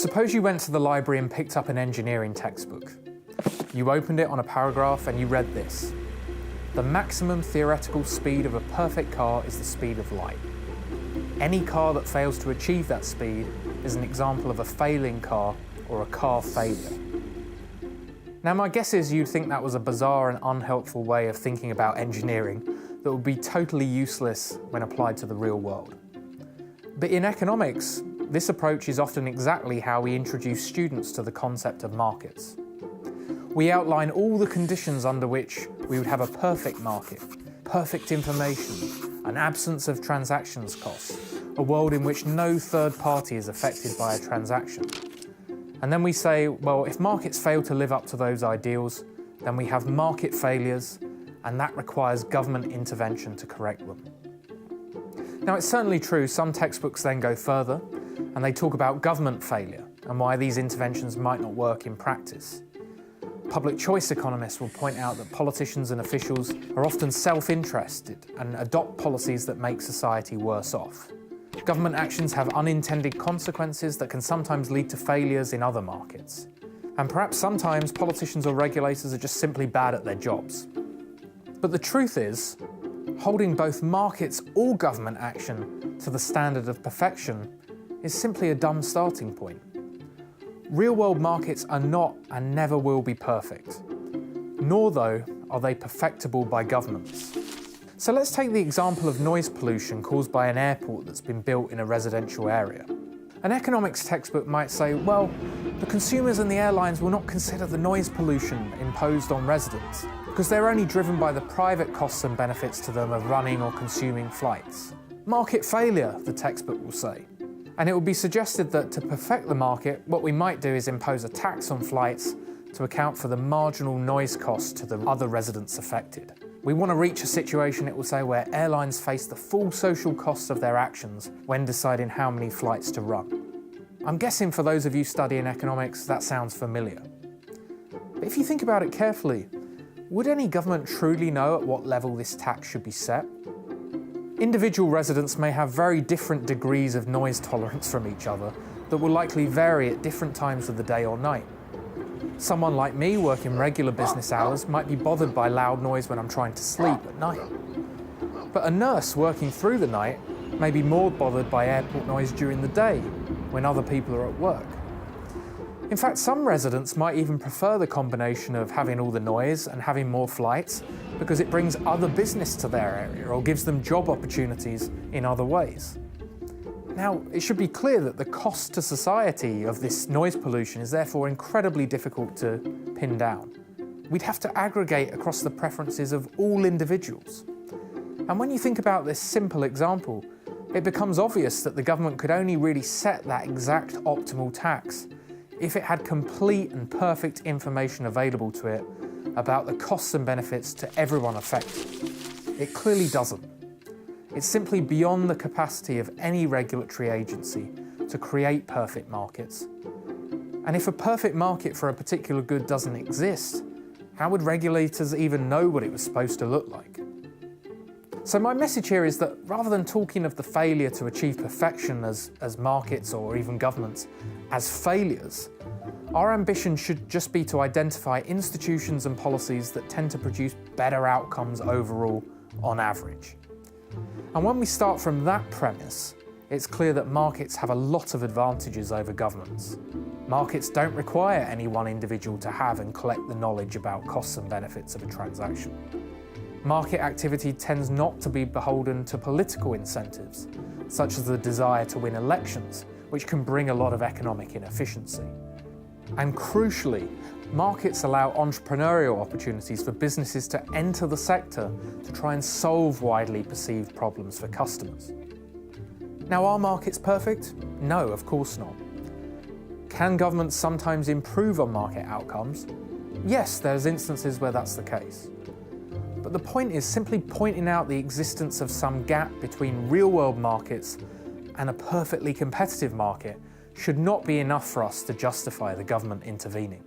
Suppose you went to the library and picked up an engineering textbook. You opened it on a paragraph and you read this. The maximum theoretical speed of a perfect car is the speed of light. Any car that fails to achieve that speed is an example of a failing car or a car failure. Now, my guess is you'd think that was a bizarre and unhelpful way of thinking about engineering that would be totally useless when applied to the real world. But in economics, this approach is often exactly how we introduce students to the concept of markets. We outline all the conditions under which we would have a perfect market, perfect information, an absence of transactions costs, a world in which no third party is affected by a transaction. And then we say, well, if markets fail to live up to those ideals, then we have market failures, and that requires government intervention to correct them. Now, it's certainly true some textbooks then go further, and they talk about government failure and why these interventions might not work in practice. Public choice economists will point out that politicians and officials are often self-interested and adopt policies that make society worse off. Government actions have unintended consequences that can sometimes lead to failures in other markets. And perhaps sometimes politicians or regulators are just simply bad at their jobs. But the truth is, holding both markets or government action to the standard of perfection is simply a dumb starting point. Real-world markets are not and never will be perfect, nor though are they perfectible by governments. So let's take the example of noise pollution caused by an airport that's been built in a residential area. An economics textbook might say, well, the consumers and the airlines will not consider the noise pollution imposed on residents because they're only driven by the private costs and benefits to them of running or consuming flights. Market failure, the textbook will say. And it will be suggested that to perfect the market, what we might do is impose a tax on flights to account for the marginal noise costs to the other residents affected. We want to reach a situation, it will say, where airlines face the full social costs of their actions when deciding how many flights to run. I'm guessing for those of you studying economics, that sounds familiar. But if you think about it carefully, would any government truly know at what level this tax should be set? Individual residents may have very different degrees of noise tolerance from each other that will likely vary at different times of the day or night. Someone like me working regular business hours might be bothered by loud noise when I'm trying to sleep at night. But a nurse working through the night may be more bothered by airport noise during the day when other people are at work. In fact, some residents might even prefer the combination of having all the noise and having more flights because it brings other business to their area or gives them job opportunities in other ways. Now, it should be clear that the cost to society of this noise pollution is therefore incredibly difficult to pin down. We'd have to aggregate across the preferences of all individuals. And when you think about this simple example, it becomes obvious that the government could only really set that exact optimal tax if it had complete and perfect information available to it about the costs and benefits to everyone affected. It clearly doesn't. It's simply beyond the capacity of any regulatory agency to create perfect markets. And if a perfect market for a particular good doesn't exist, how would regulators even know what it was supposed to look like? So my message here is that rather than talking of the failure to achieve perfection as markets or even governments as failures, our ambition should just be to identify institutions and policies that tend to produce better outcomes overall on average. And when we start from that premise, it's clear that markets have a lot of advantages over governments. Markets don't require any one individual to have and collect the knowledge about costs and benefits of a transaction. Market activity tends not to be beholden to political incentives, such as the desire to win elections, which can bring a lot of economic inefficiency. And crucially, markets allow entrepreneurial opportunities for businesses to enter the sector to try and solve widely perceived problems for customers. Now, are markets perfect? No, of course not. Can governments sometimes improve on market outcomes? Yes, there's instances where that's the case. But the point is simply pointing out the existence of some gap between real-world markets and a perfectly competitive market should not be enough for us to justify the government intervening.